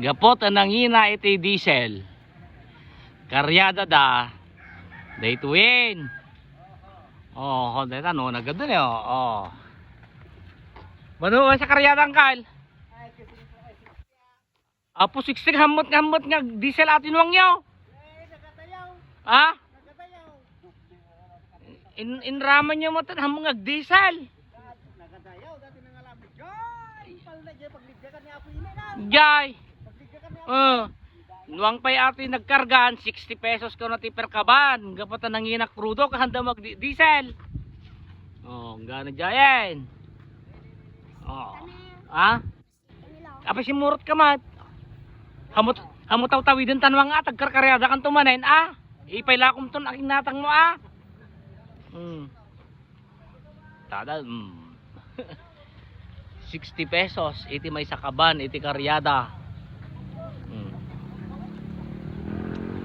Gapot ang nangina iti diesel. Karyada da. Day to win. Oh, honda no, naganda niyo. Oh. Bano sa karyada angkal? Apo 60 hamot nga diesel atin wang yo. Ha? Inraman niyo mo tan hamong nga diesel. Jay. Nuwang pay ati nagkargan 60 pesos ko na ti per kaban. Gapatan nangina krudo kahanda mag diesel. Oh, gana jayen. Oh. Ha? Apa si murot ka mat? Hamot taw-tawiden tanwang nga tagkarkaryada kan tumanen ipay lakom ton aking natang mo Tada 60 pesos iti may sakaban iti karyada.